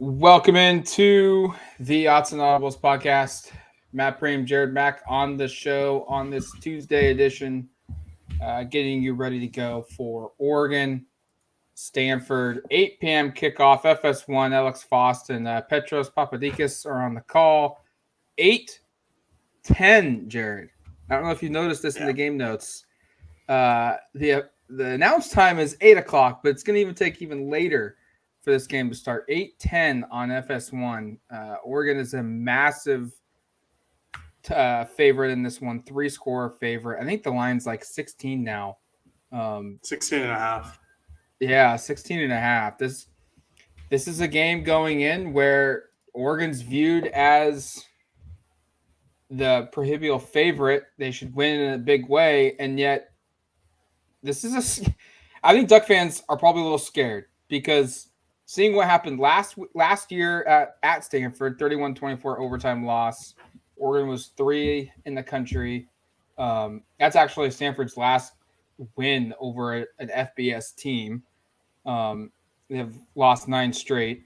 Welcome into the Autzen Audibles Podcast. Matt Prehm, Jared Mack on the show on this Tuesday edition, getting you ready to go for Oregon, Stanford, 8 p.m. kickoff, FS1, Alex Faust and Petros Papadakis are on the call. 8:10, Jared. I don't know if you noticed this in the game notes. The announce time is 8 o'clock, but it's going to even take even later for this game to start. 8:10 on FS1. Oregon is a massive favorite in this one, 3-score favorite. I think the line's like 16 now. 16 and a half. Yeah, 16 and a half. This is a game going in where Oregon's viewed as the proverbial favorite. They should win in a big way, and yet this is I think Duck fans are probably a little scared because seeing what happened last year at Stanford, 31-24 overtime loss. Oregon was 3 in the country. That's actually Stanford's last win over an FBS team. They have lost 9 straight.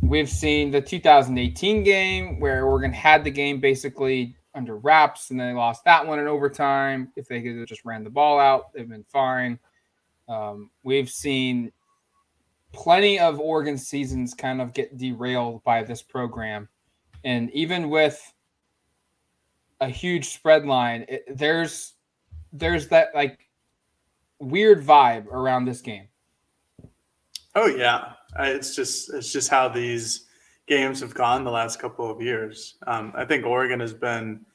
We've seen the 2018 game where Oregon had the game basically under wraps, and then they lost that one in overtime. If they could have just ran the ball out, they've been fine. We've seen plenty of Oregon seasons kind of get derailed by this program. And even with a huge spread line, there's that like weird vibe around this game. Oh yeah, it's just how these games have gone the last couple of years. I think Oregon has been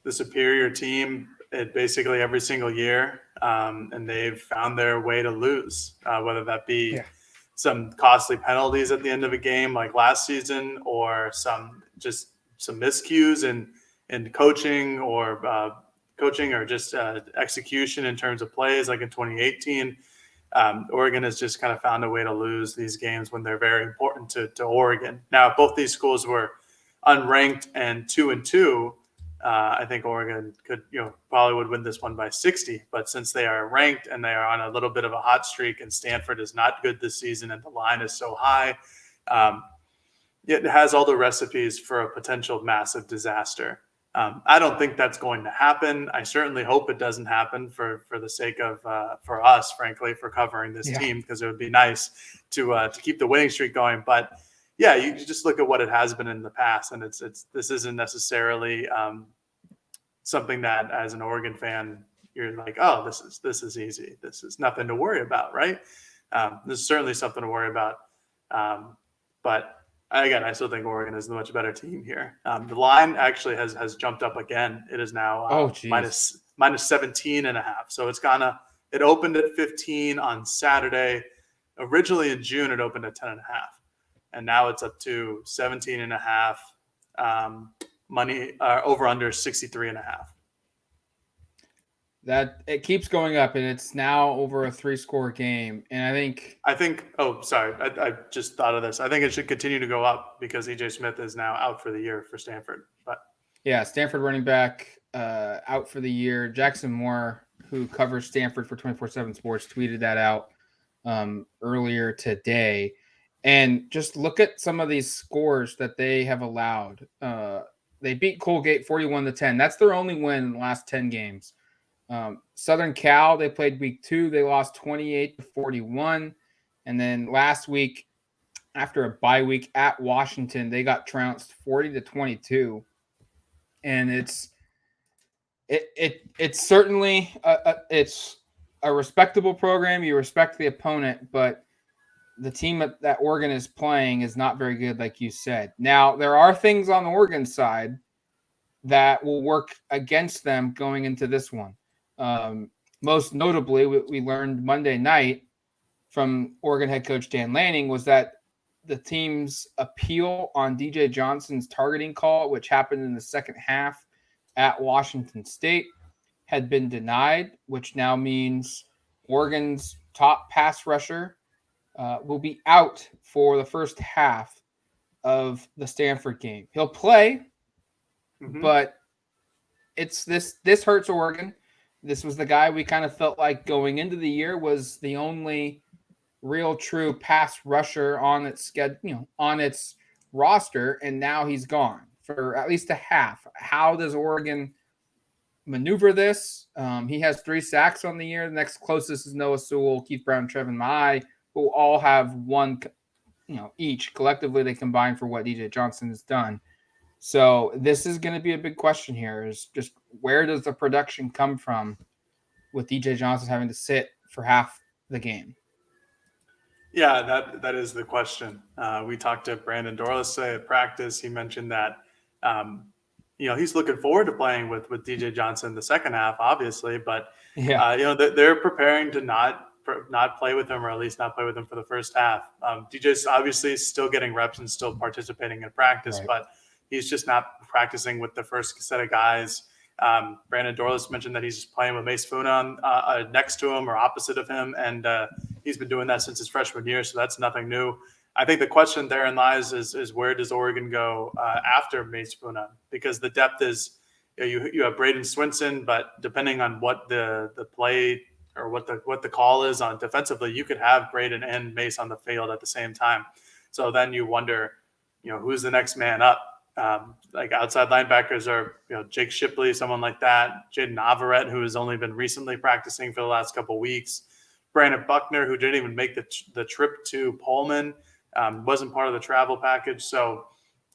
the superior team at basically every single year, and they've found their way to lose, whether that be some costly penalties at the end of a game like last season, or some miscues in coaching or just execution in terms of plays like in 2018. Oregon has just kind of found a way to lose these games when they're very important to Oregon. Now, if both these schools were unranked and 2-2, I think Oregon probably would win this one by 60. But since they are ranked and they are on a little bit of a hot streak, and Stanford is not good this season, and the line is so high, it has all the recipes for a potential massive disaster. I don't think that's going to happen. I certainly hope it doesn't happen for the sake of for us, frankly, for covering this team, because it would be nice to keep the winning streak going. But yeah, you just look at what it has been in the past, and this isn't necessarily something that as an Oregon fan you're like, oh, this is easy. This is nothing to worry about, right? This is certainly something to worry about, but. Again, I still think Oregon is the much better team here. The line actually has jumped up again. It is now minus 17 and a half. So it opened at 15 on Saturday. Originally in June, it opened at 10 and a half. And now it's up to 17 and a half. Money over under 63 and a half. That it keeps going up, and it's now over a 3-score game. And I think. Oh, sorry, I just thought of this. I think it should continue to go up because EJ Smith is now out for the year for Stanford. But yeah, Stanford running back out for the year. Jackson Moore, who covers Stanford for 24/7 Sports, tweeted that out earlier today. And just look at some of these scores that they have allowed. They beat Colgate 41-10. That's their only win in the last 10 games. Southern Cal, they played week 2. They lost 28-41. And then last week, after a bye week at Washington, they got trounced 40-22. And it's certainly it's a respectable program. You respect the opponent, but the team that Oregon is playing is not very good, like you said. Now, there are things on the Oregon side that will work against them going into this one. Most notably, we learned Monday night from Oregon head coach Dan Lanning was that the team's appeal on DJ Johnson's targeting call, which happened in the second half at Washington State, had been denied, which now means Oregon's top pass rusher will be out for the first half of the Stanford game. He'll play, but it's this hurts Oregon. This was the guy we kind of felt like going into the year was the only real true pass rusher on its schedule, on its roster, and now he's gone for at least a half. How does Oregon maneuver this? He has 3 sacks on the year. The next closest is Noah Sewell, Keith Brown, Trevin Mai, who all have one, each. Collectively, they combine for what DJ Johnson has done. So this is going to be a big question here, is just where does the production come from with DJ Johnson having to sit for half the game? Yeah, that is the question. We talked to Brandon Dorlus today at practice. He mentioned that, he's looking forward to playing with DJ Johnson the second half, obviously, but they're preparing to not play with him, or at least not play with him for the first half. DJ's obviously still getting reps and still participating in practice, Right. but he's just not practicing with the first set of guys. Brandon Dorlus mentioned that he's just playing with Mace Funa next to him or opposite of him, and he's been doing that since his freshman year, so that's nothing new. I think the question therein lies is where does Oregon go after Mace Funa? Because the depth is, you have Braden Swinson, but depending on what the play or what the call is on defensively, you could have Braden and Mace on the field at the same time. So then you wonder, who's the next man up? Like outside linebackers are, Jake Shipley, someone like that, Jaden Navarrete, who has only been recently practicing for the last couple of weeks, Brandon Buckner, who didn't even make the trip to Pullman, wasn't part of the travel package. So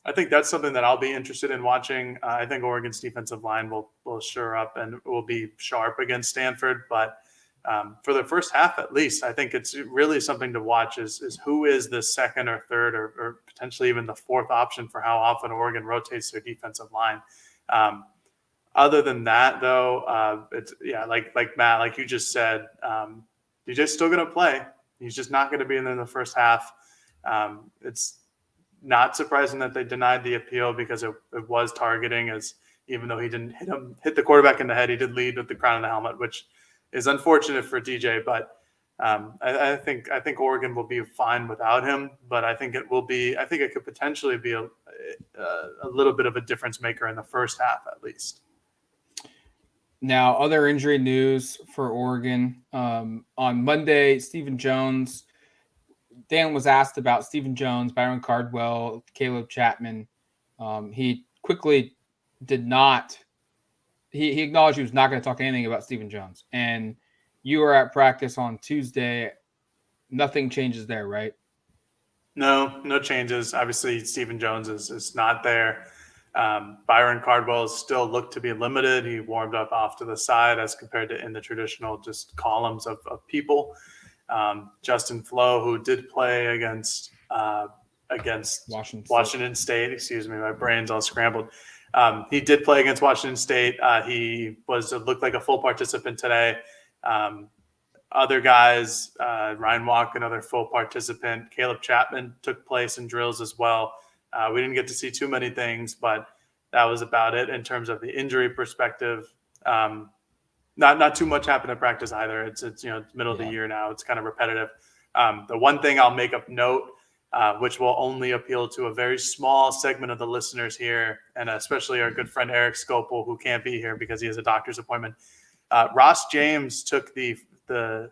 I think that's something that I'll be interested in watching. I think Oregon's defensive line will shore up and will be sharp against Stanford. But for the first half, at least, I think it's really something to watch is who is the second or third or potentially even the fourth option for how often Oregon rotates their defensive line. Other than that, though, it's like Matt, like you just said, DJ's still going to play. He's just not going to be in the first half. It's not surprising that they denied the appeal because it was targeting, as even though he didn't hit the quarterback in the head, he did lead with the crown of the helmet, which is unfortunate for DJ. But I think Oregon will be fine without him. But I think it could potentially be a little bit of a difference maker in the first half, at least. Now, other injury news for Oregon. On Monday, Stephen Jones, Dan was asked about Stephen Jones, Byron Cardwell, Caleb Chapman. He quickly did not. He acknowledged he was not going to talk anything about Stephen Jones. And you were at practice on Tuesday. Nothing changes there, right? No changes. Obviously, Stephen Jones is not there. Byron Cardwell still looked to be limited. He warmed up off to the side as compared to in the traditional just columns of people. Justin Flo, who did play against Washington State. Excuse me, my brain's all scrambled. He did play against Washington State. He looked like a full participant today. Other guys, Ryan Walk, another full participant. Caleb Chapman took place in drills as well. We didn't get to see too many things, but that was about it in terms of the injury perspective. Not too much happened at practice either. It's middle of the year now. It's kind of repetitive. The one thing I'll make of note, which will only appeal to a very small segment of the listeners here, and especially our good friend Eric Scopel, who can't be here because he has a doctor's appointment. Ross James took the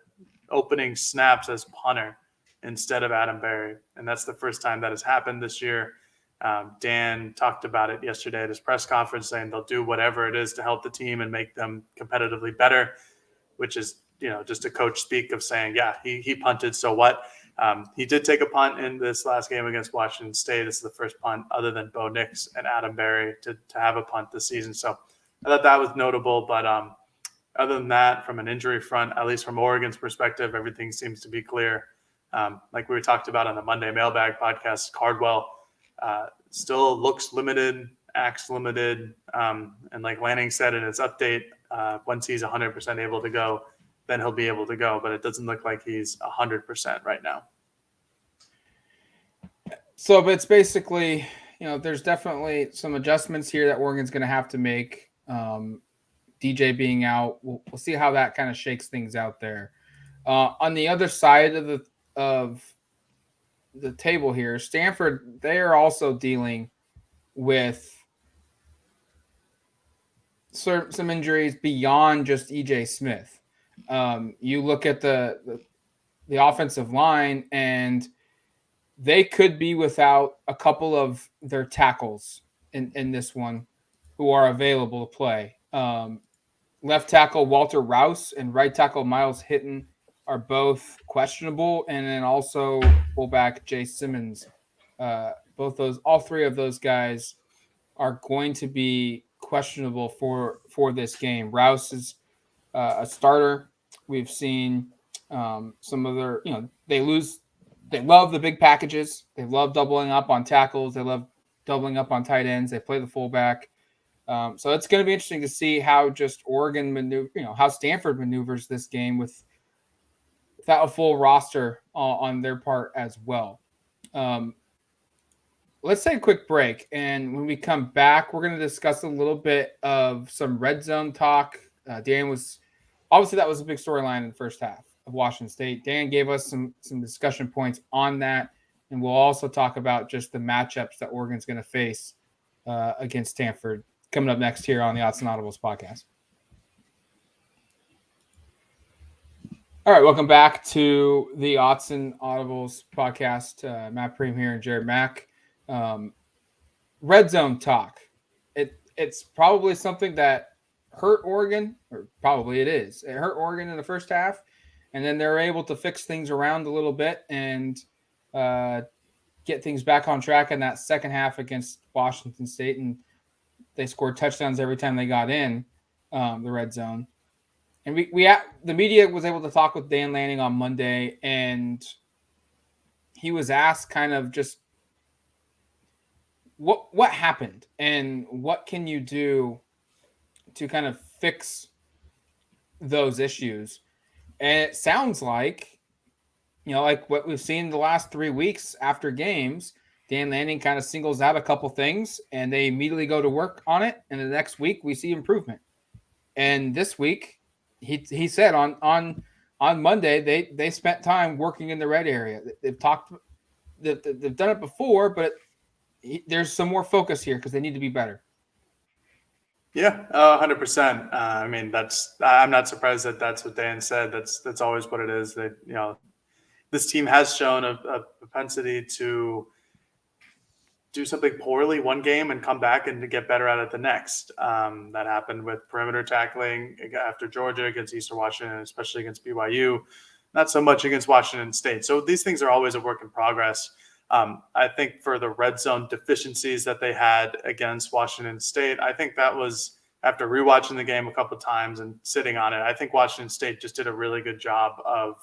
opening snaps as punter instead of Adam Berry, and that's the first time that has happened this year. Dan talked about it yesterday at his press conference, saying they'll do whatever it is to help the team and make them competitively better, which is, just a coach speak of saying, yeah, he punted, so what? He did take a punt in this last game against Washington State. This is the first punt other than Bo Nix and Adam Berry to have a punt this season. So I thought that was notable. But other than that, from an injury front, at least from Oregon's perspective, everything seems to be clear. Like we talked about on the Monday Mailbag podcast, Cardwell still looks limited, acts limited. And like Lanning said in his update, once he's 100% able to go, then he'll be able to go. But it doesn't look like he's 100% right now. So, but it's basically, there's definitely some adjustments here that Oregon's going to have to make. DJ being out, we'll see how that kind of shakes things out there. On the other side of the table here, Stanford, they are also dealing with some injuries beyond just EJ Smith. You look at the the offensive line, and they could be without a couple of their tackles in this one who are available to play. Left tackle Walter Rouse and right tackle Miles Hitton are both questionable, and then also fullback Jay Simmons. All three of those guys are going to be questionable for this game. Rouse is a starter. We've seen some of their, they lose. They love the big packages. They love doubling up on tackles. They love doubling up on tight ends. They play the fullback. So it's going to be interesting to see how just Oregon how Stanford maneuvers this game without a full roster on their part as well. Let's take a quick break, and when we come back, we're going to discuss a little bit of some red zone talk. Dan was obviously that was a big storyline in the first half of Washington State. Dan gave us some discussion points on that, and we'll also talk about just the matchups that Oregon's going to face against Stanford coming up next here on the Autzen Audibles podcast. All right, welcome back to the Autzen Audibles podcast. Matt Prehm here and Jared Mack. Red zone talk. It's probably something that hurt Oregon, or probably it is. It hurt Oregon in the first half, and then they're able to fix things around a little bit and get things back on track in that second half against Washington State, and they scored touchdowns every time they got in the red zone. And the media was able to talk with Dan Lanning on Monday, and he was asked kind of just what happened and what can you do to kind of fix those issues. And it sounds like, like what we've seen the last 3 weeks after games, Dan Lanning kind of singles out a couple things and they immediately go to work on it. And the next week we see improvement. And this week he said on Monday, they spent time working in the red area. They've done it before, but there's some more focus here because they need to be better. Yeah, 100%. I mean, I'm not surprised that that's what Dan said. That's always what it is. That this team has shown a propensity to do something poorly one game and come back and to get better at it the next. That happened with perimeter tackling after Georgia, against Eastern Washington, especially against BYU. Not so much against Washington State. So these things are always a work in progress. I think for the red zone deficiencies that they had against Washington State, I think that was after rewatching the game a couple of times and sitting on it. I think Washington State just did a really good job of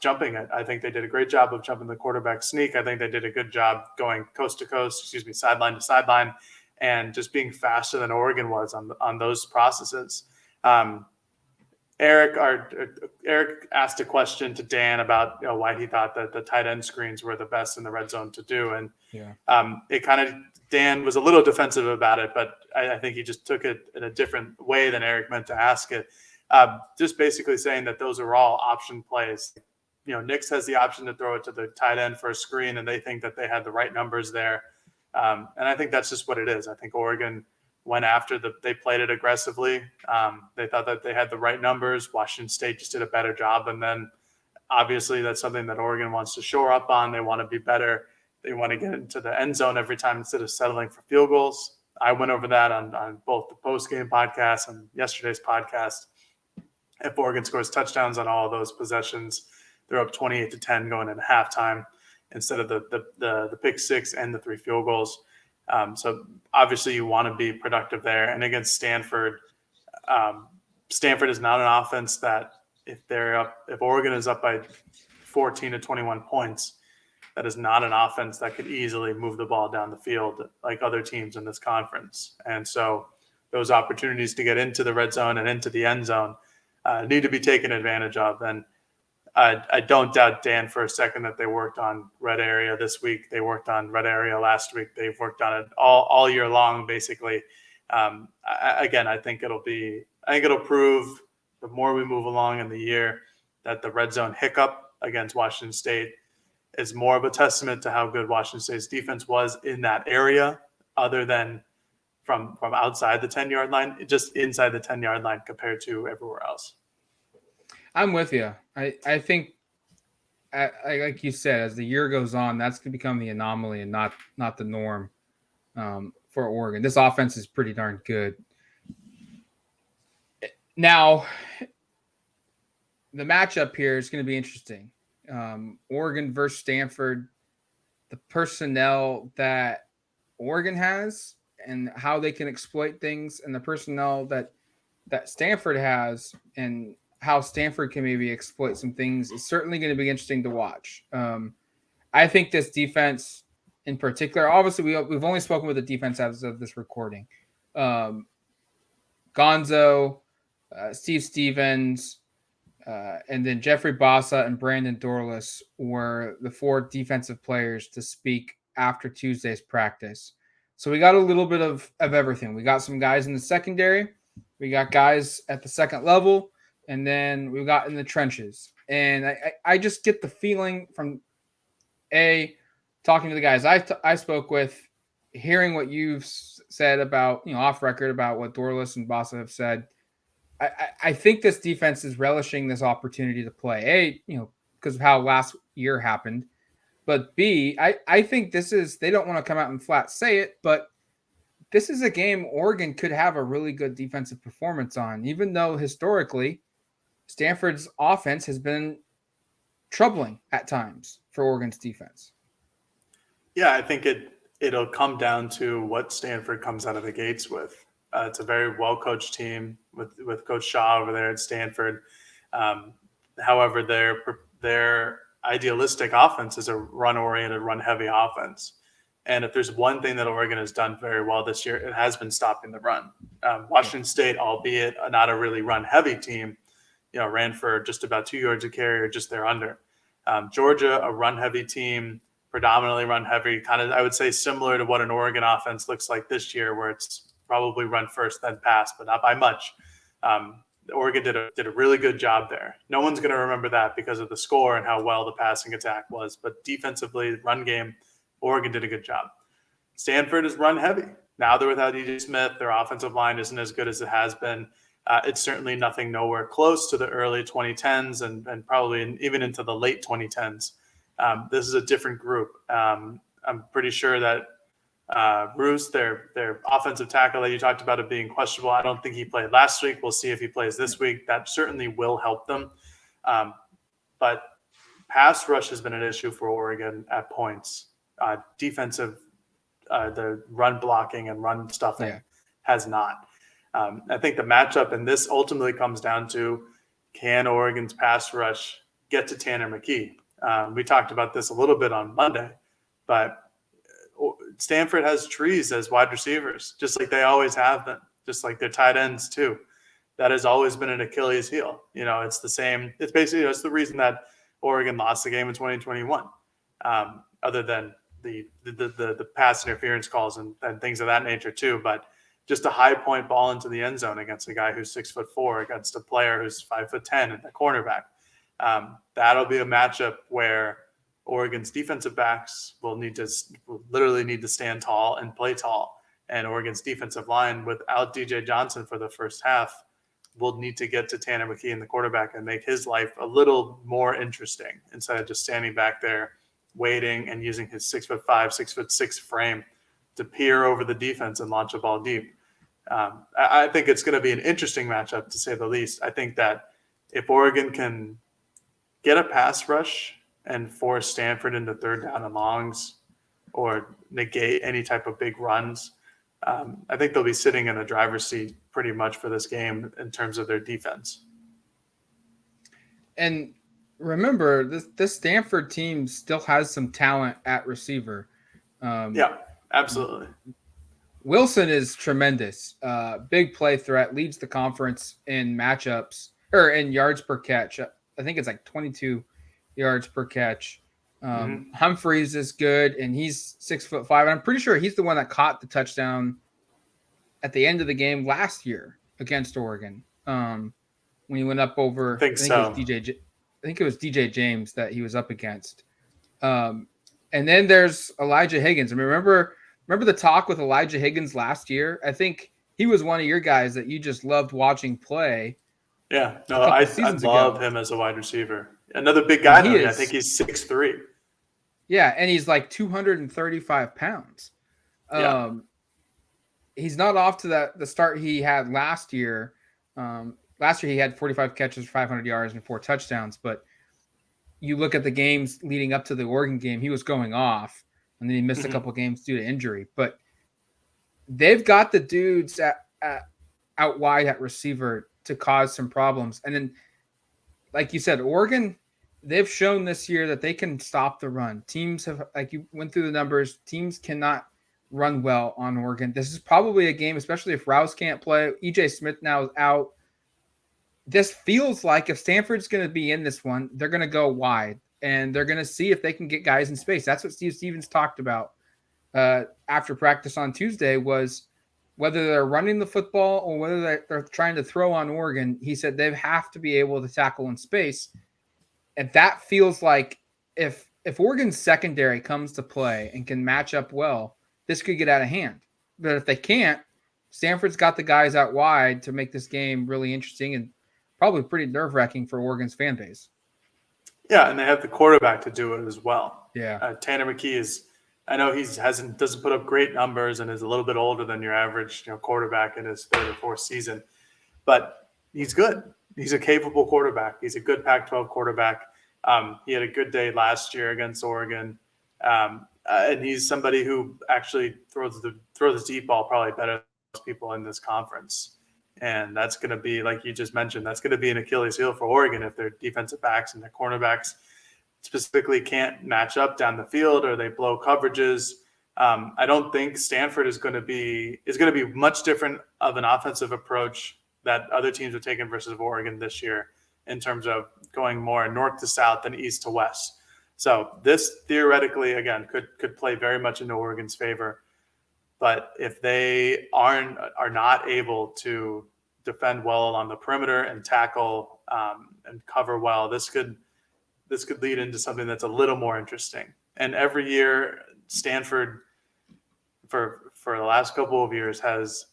jumping it. I think they did a great job of jumping the quarterback sneak. I think they did a good job going coast to coast, sideline to sideline, and just being faster than Oregon was on those processes. Eric asked a question to Dan about why he thought that the tight end screens were the best in the red zone to do, and Dan was a little defensive about it, but I think he just took it in a different way than Eric meant to ask it. Just basically saying that those are all option plays. Nix has the option to throw it to the tight end for a screen, and they think that they had the right numbers there, and I think that's just what it is. I think Oregon went after they played it aggressively. They thought that they had the right numbers. Washington State just did a better job. And then obviously that's something that Oregon wants to shore up on. They want to be better. They want to get into the end zone every time instead of settling for field goals. I went over that on both the post-game podcast and yesterday's podcast. If Oregon scores touchdowns on all of those possessions, they're up 28-10 going into halftime instead of the pick six and the 3 field goals. So obviously you want to be productive there. And against Stanford, Stanford is not an offense that if Oregon is up by 14 to 21 points, that is not an offense that could easily move the ball down the field like other teams in this conference. And so those opportunities to get into the red zone and into the end zone need to be taken advantage of. And I don't doubt, Dan, for a second that they worked on red area this week. They worked on red area last week. They've worked on it all year long, basically. I think it'll prove the more we move along in the year that the red zone hiccup against Washington State is more of a testament to how good Washington State's defense was in that area, other than from outside the 10-yard line, just inside the 10-yard line compared to everywhere else. I'm with you. I think like you said, as the year goes on, that's going to become the anomaly and not the norm for Oregon. This offense is pretty darn good. Now, the matchup here is going to be interesting. Oregon versus Stanford, the personnel that Oregon has and how they can exploit things, and the personnel that Stanford has and how Stanford can maybe exploit some things is certainly going to be interesting to watch. I think this defense in particular, obviously we've only spoken with the defense as of this recording. Gonzo, Steve Stevens, and then Jeffrey Bassa and Brandon Dorlus were the 4 defensive players to speak after Tuesday's practice. So we got a little bit of everything. We got some guys in the secondary. We got guys at the second level. And then we got in the trenches. And I just get the feeling from talking to the guys I spoke with, hearing what you've said about, off record about what Dorlus and Bassa have said. I think this defense is relishing this opportunity to play. Because of how last year happened. But B, I think they don't want to come out and flat say it, but this is a game Oregon could have a really good defensive performance on, even though historically Stanford's offense has been troubling at times for Oregon's defense. Yeah, I think it'll come down to what Stanford comes out of the gates with. It's a very well-coached team with Coach Shaw over there at Stanford. However, their idealistic offense is a run-oriented, run-heavy offense. And if there's one thing that Oregon has done very well this year, it has been stopping the run. Washington State, albeit not a really run-heavy team, ran for just about 2 yards a carry or just there under. Georgia, a run-heavy team, predominantly run-heavy, kind of, I would say, similar to what an Oregon offense looks like this year, where it's probably run first, then pass, but not by much. Oregon did a really good job there. No one's going to remember that because of the score and how well the passing attack was. But defensively, run game, Oregon did a good job. Stanford is run heavy. Now they're without DJ Smith. Their offensive line isn't as good as it has been. It's certainly nowhere close to the early 2010s and probably even into the late 2010s. This is a different group. I'm pretty sure that Roos, their offensive tackle that you talked about it being questionable. I don't think he played last week. We'll see if he plays this week. That certainly will help them. But pass rush has been an issue for Oregon at points. Defensive, the run blocking and run stuffing has not. I think the matchup in this ultimately comes down to, can Oregon's pass rush get to Tanner McKee? We talked about this a little bit on Monday, but Stanford has trees as wide receivers, just like they always have been, just like their tight ends too. That has always been an Achilles heel. It's the same. It's basically, it's the reason that Oregon lost the game in 2021, other than the pass interference calls and things of that nature too. But just a high point ball into the end zone against a guy who's 6'4", against a player who's 5'10" and the cornerback. That'll be a matchup where Oregon's defensive backs will literally need to stand tall and play tall. And Oregon's defensive line, without DJ Johnson for the first half, will need to get to Tanner McKee and the quarterback and make his life a little more interesting instead of just standing back there waiting and using his 6'5", 6'6" frame to peer over the defense and launch a ball deep. I think it's going to be an interesting matchup, to say the least. I think that if Oregon can get a pass rush and force Stanford into third down and longs or negate any type of big runs, I think they'll be sitting in the driver's seat pretty much for this game in terms of their defense. And remember, this Stanford team still has some talent at receiver. Yeah, absolutely. Wilson is tremendous. Big play threat, leads the conference in matchups or in yards per catch. I think it's like 22 yards per catch. Humphreys is good, and he's 6'5". And I'm pretty sure he's the one that caught the touchdown at the end of the game last year against Oregon. When he went up over, I think it was DJ James that he was up against. And then there's Elijah Higgins. I mean, remember the talk with Elijah Higgins last year? I think he was one of your guys that you just loved watching play. Yeah, no, I love him as a wide receiver. Another big guy, He though. I is, think he's 6'3". yeah, and he's like 235 pounds. Yeah. He's not off to the start he had last year. Last year he had 45 catches, 500 yards, and 4 touchdowns. But you look at the games leading up to the Oregon game, he was going off, and then he missed a couple games due to injury. But they've got the dudes out wide at receiver to cause some problems. And then, like you said, Oregon, they've shown this year that they can stop the run. Teams have, like you went through the numbers, teams cannot run well on Oregon. This is probably a game, especially if Rouse can't play. EJ Smith now is out. This feels like if Stanford's going to be in this one, they're going to go wide, and they're going to see if they can get guys in space. That's what Steve Stevens talked about after practice on Tuesday, was whether they're running the football or whether they're trying to throw on Oregon. He said they have to be able to tackle in space. And that feels like if Oregon's secondary comes to play and can match up well, this could get out of hand. But if they can't, Stanford's got the guys out wide to make this game really interesting and probably pretty nerve-wracking for Oregon's fan base. Yeah, and they have the quarterback to do it as well. Yeah. Tanner McKee is, I know he doesn't put up great numbers and is a little bit older than your average quarterback in his third or fourth season, but he's good. He's a capable quarterback. He's a good Pac-12 quarterback. He had a good day last year against Oregon, and he's somebody who actually throws the deep ball probably better than most people in this conference. And that's going to be, like you just mentioned, that's going to be an Achilles heel for Oregon if their defensive backs and their cornerbacks specifically can't match up down the field or they blow coverages. I don't think Stanford is going to be much different of an offensive approach that other teams are taking versus Oregon this year in terms of going more north to south than east to west. So this theoretically, again, could play very much into Oregon's favor. But if they are not able to defend well on the perimeter and tackle and cover well, this could lead into something that's a little more interesting. And every year, Stanford, for the last couple of years, has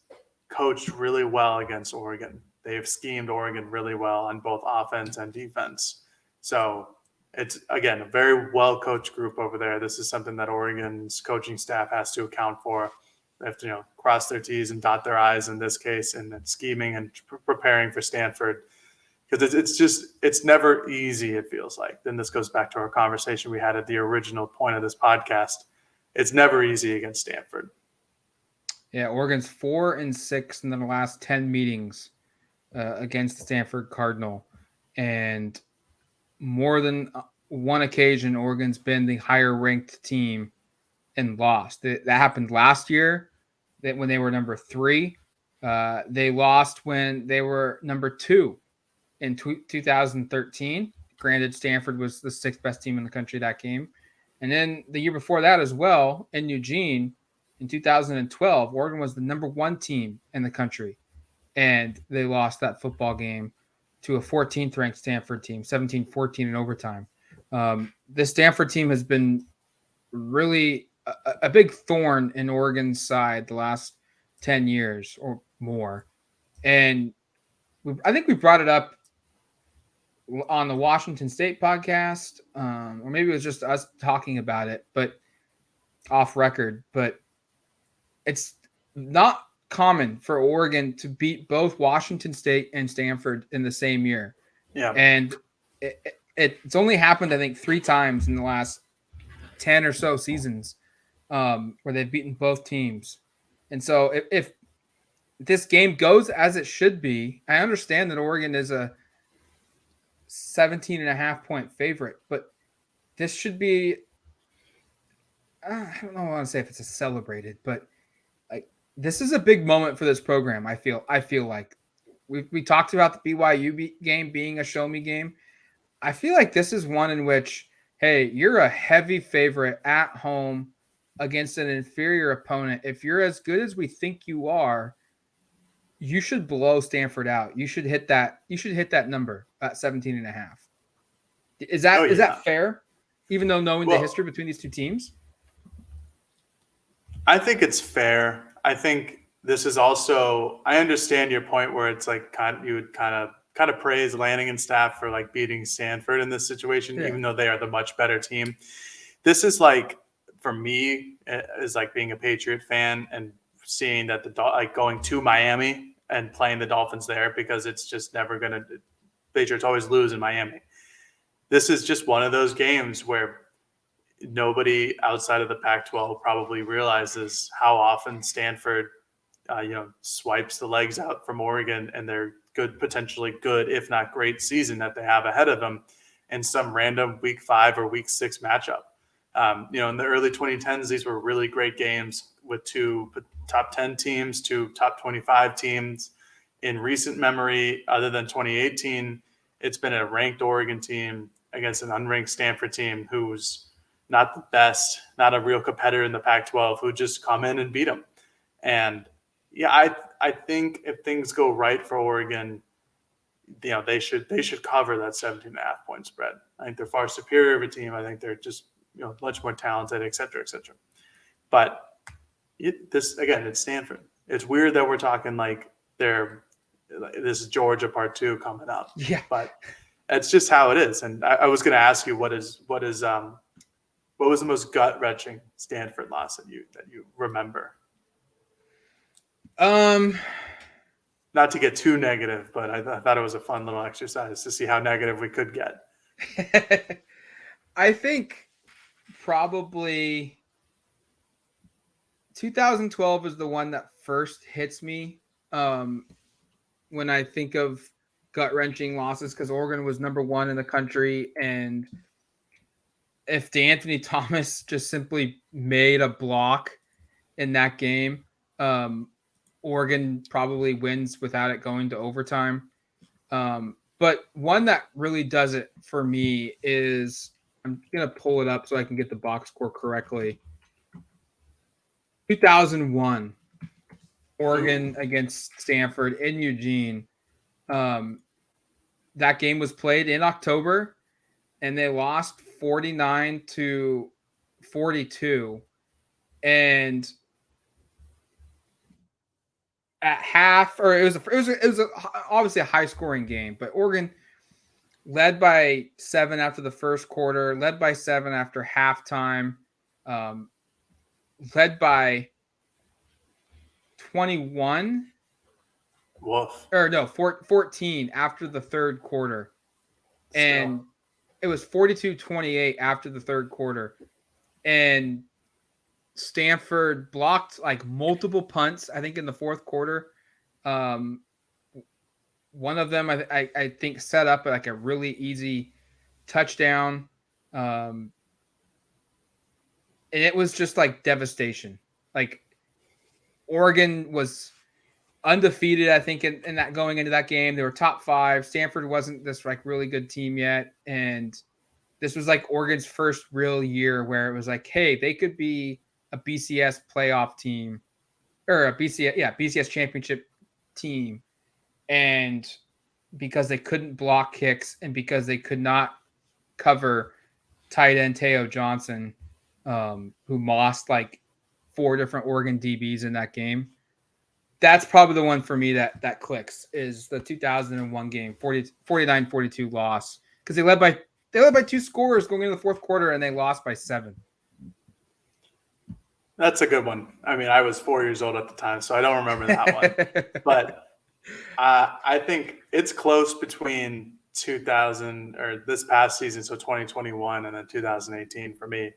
coached really well against Oregon. They've schemed Oregon really well on both offense and defense. So it's, again, a very well-coached group over there. This is something that Oregon's coaching staff has to account for. They have to, cross their T's and dot their I's in this case, and scheming and preparing for Stanford, because it's never easy. It feels like. Then this goes back to our conversation we had at the original point of this podcast. It's never easy against Stanford. Yeah, Oregon's 4-6 in the last 10 meetings against the Stanford Cardinal, and more than one occasion, Oregon's been the higher-ranked team and lost. That happened last year, that when they were number 3. They lost when they were number 2 in 2013. Granted, Stanford was the 6th best team in the country that game. And then the year before that as well, in Eugene, in 2012, Oregon was the number 1 team in the country. And they lost that football game to a 14th ranked Stanford team, 17-14 in overtime. This Stanford team has been really a big thorn in Oregon's side the last 10 years or more. And I think we brought it up on the Washington State podcast, or maybe it was just us talking about it, but off record. But it's not common for Oregon to beat both Washington State and Stanford in the same year. Yeah. And it's only happened, I think, 3 times in the last 10 or so seasons where they've beaten both teams. And so if this game goes as it should be, I understand that Oregon is a 17.5-point favorite, but this should be, I don't know what I want to say if it's a celebrated, but like this is a big moment for this program. I feel like we talked about the BYU game being a show me game. I feel like this is one in which, hey, you're a heavy favorite at home against an inferior opponent. If you're as good as we think you are, you should blow Stanford out. You should hit that. You should hit that number at 17.5. Is that fair? Even though knowing the history between these two teams? I think it's fair. I think this is also, I understand your point where it's like you would kind of kind of praise Lanning and staff for like beating Stanford in this situation, even though they are the much better team. This is like, for me, is like being a Patriot fan and seeing that like going to Miami and playing the Dolphins there, because it's just never going to, Patriots always lose in Miami. This is just one of those games where nobody outside of the Pac-12 probably realizes how often Stanford, swipes the legs out from Oregon and their potentially good, if not great season that they have ahead of them in some random week 5 or week 6 matchup. In the early 2010s, these were really great games with 2 top 10 teams, 2 top 25 teams. In recent memory, other than 2018, it's been a ranked Oregon team against an unranked Stanford team who's not the best, not a real competitor in the Pac-12, who just come in and beat them. And yeah, I think if things go right for Oregon, they should cover that 17.5-point spread. I think they're far superior of a team. I think they're just much more talented, et cetera, et cetera. But it's Stanford. It's weird that we're talking like this is Georgia part 2 coming up. Yeah, but it's just how it is. And I was going to ask you what was the most gut wrenching Stanford loss that you remember? Not to get too negative, but I thought it was a fun little exercise to see how negative we could get. I think probably 2012 is the one that first hits me when I think of gut-wrenching losses, because Oregon was number 1 in the country, and if DeAnthony Thomas just simply made a block in that game, Oregon probably wins without it going to overtime. But one that really does it for me is, I'm going to pull it up so I can get the box score correctly. 2001, Oregon against Stanford in Eugene. That game was played in October, and they lost 49-42. And at half, or it was obviously a high scoring game, but Oregon led by 7 after the first quarter, led by 7 after halftime, led by 21. Woof. Or no, 14 after the third quarter. And it was 42-28 after the third quarter. And Stanford blocked like multiple punts, I think, in the fourth quarter. One of them, I think, set up like a really easy touchdown. And it was just like devastation. Like, Oregon was undefeated, I think, in that going into that game. They were top 5. Stanford wasn't this like really good team yet, and this was like Oregon's first real year where it was like, hey, they could be a BCS playoff team, or a BCS championship team. And because they couldn't block kicks, and because they could not cover tight end Teo Johnson, who lost like 4 different Oregon DBs in that game. That's probably the one for me that clicks, is the 2001 game, 49-42 loss, because they led by 2 scores going into the fourth quarter, and they lost by 7. That's a good one. I mean, I was 4 years old at the time, so I don't remember that one. But I think it's close between 2000 or this past season, so 2021, and then 2018 for me.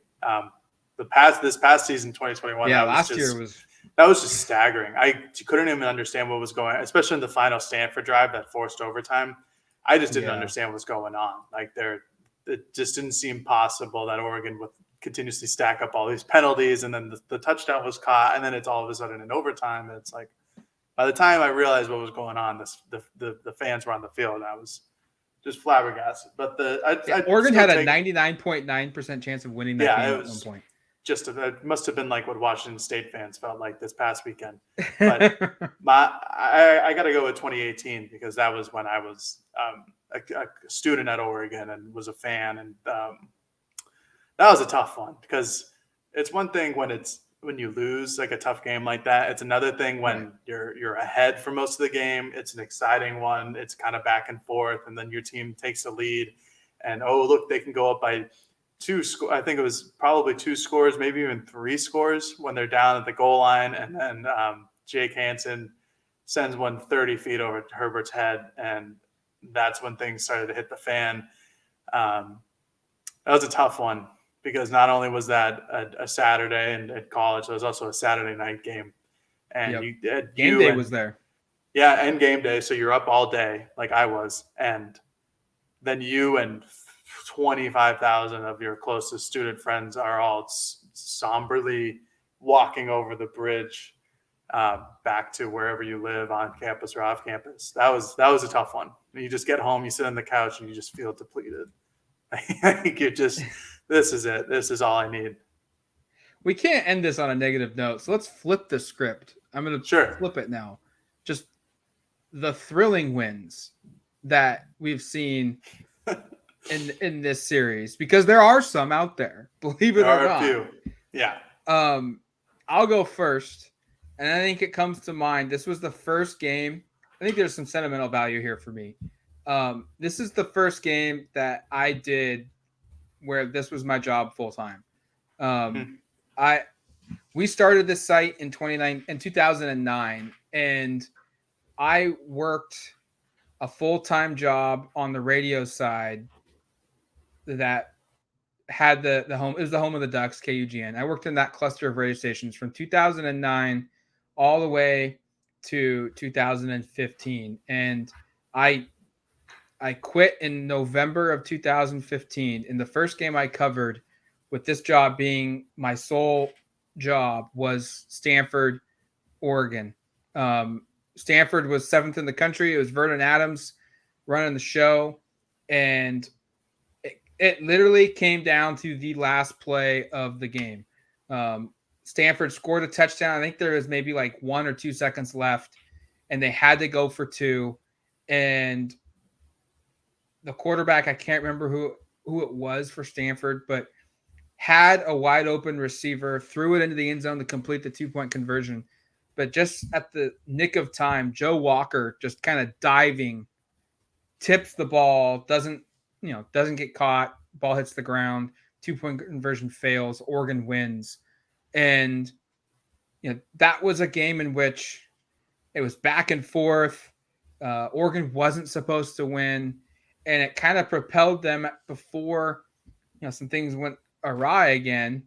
This past season, 2021. Yeah, last year was. That was just staggering. I couldn't even understand what was going on, especially in the final Stanford drive that forced overtime. I just didn't understand what was going on. Like, it just didn't seem possible that Oregon would continuously stack up all these penalties, and then the touchdown was caught, and then it's all of a sudden in overtime. And it's like, by the time I realized what was going on, the fans were on the field, and I was just flabbergasted. But Oregon had a 99.9% chance of winning that game at one point. It must have been like what Washington State fans felt like this past weekend. But I got to go with 2018, because that was when I was a student at Oregon and was a fan. And that was a tough one, because it's one thing when it's when you lose like a tough game like that. It's another thing when you're ahead for most of the game. It's an exciting one. It's kind of back and forth, and then your team takes the lead, and oh look, they can go up by I think it was probably 2 scores, maybe even 3 scores when they're down at the goal line, and then Jake Hansen sends one 30 feet over Herbert's head, and that's when things started to hit the fan. That was a tough one because not only was that a Saturday and at college, it was also a Saturday night game. And game day was there. Yeah, and game day. So you're up all day like I was. And then you and 25,000 of your closest student friends are all somberly walking over the bridge back to wherever you live, on campus or off campus. That was a tough one. You just get home, you sit on the couch, and you just feel depleted. You're just, this is it. This is all I need. We can't end this on a negative note, so let's flip the script. I'm going to flip it now. Just the thrilling wins that we've seen in this series, because there are some out there, believe it or not. Few. Yeah. I'll go first, and I think it comes to mind. This was the first game. I think there's some sentimental value here for me. This is the first game that I did where this was my job full time. We started this site in 2009, and I worked a full-time job on the radio side that had the home. It was the home of the Ducks, KUGN. I worked in that cluster of radio stations from 2009 all the way to 2015, and I quit in November of 2015. And the first game I covered, with this job being my sole job, was Stanford, Oregon. Stanford was 7th in the country. It was Vernon Adams running the show, and it literally came down to the last play of the game. Stanford scored a touchdown. I think there was maybe like 1 or 2 seconds left, and they had to go for 2. And the quarterback, I can't remember who it was for Stanford, but had a wide open receiver, threw it into the end zone to complete the 2-point conversion. But just at the nick of time, Joe Walker, just kind of diving, tips the ball, doesn't get caught, ball hits the ground, 2-point conversion fails, Oregon wins. And that was a game in which it was back and forth. Oregon wasn't supposed to win, and it kind of propelled them before some things went awry again,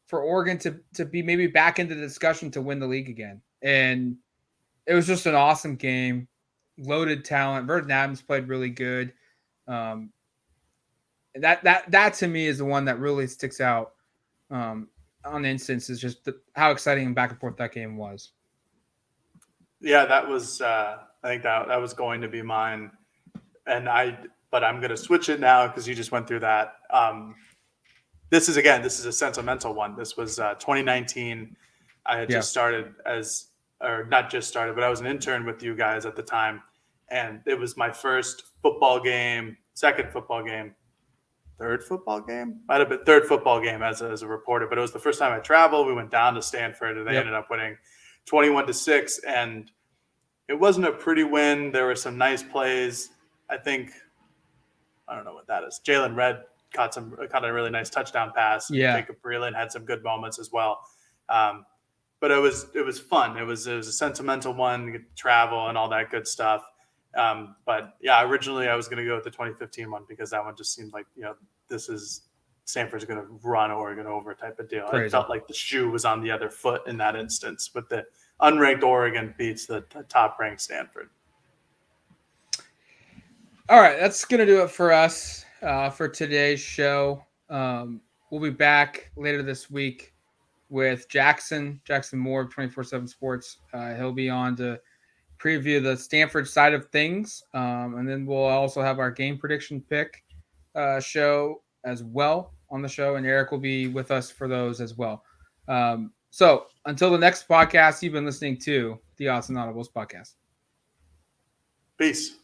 for Oregon to be maybe back into the discussion to win the league again. And it was just an awesome game, loaded talent. Vernon Adams played really good. That to me is the one that really sticks out on instance, is just how exciting and back and forth that game was. Yeah, that was I think that was going to be mine, but I'm going to switch it now because you just went through that. This is a sentimental one. This was 2019. I had just started not just started, but I was an intern with you guys at the time. And it was my first football game, second football game, third football game? Might have been third football game as a reporter, but it was the first time I traveled. We went down to Stanford, and they ended up winning 21-6. And it wasn't a pretty win. There were some nice plays. I don't know what that is. Jalen Redd caught a really nice touchdown pass. Jacob Breland had some good moments as well. But it was fun. It was a sentimental one, travel and all that good stuff. But yeah, originally I was going to go with the 2015 one because that one just seemed like, this is Stanford's going to run Oregon over type of deal. Crazy. I felt like the shoe was on the other foot in that instance, but the unranked Oregon beats the top ranked Stanford. All right, that's going to do it for us for today's show. We'll be back later this week with Jackson Moore of 24/7 Sports. He'll be on to preview the Stanford side of things, and then we'll also have our game prediction pick show as well on the show, and Eric will be with us for those as well. So until the next podcast, you've been listening to the Autzen Audibles Podcast. Peace.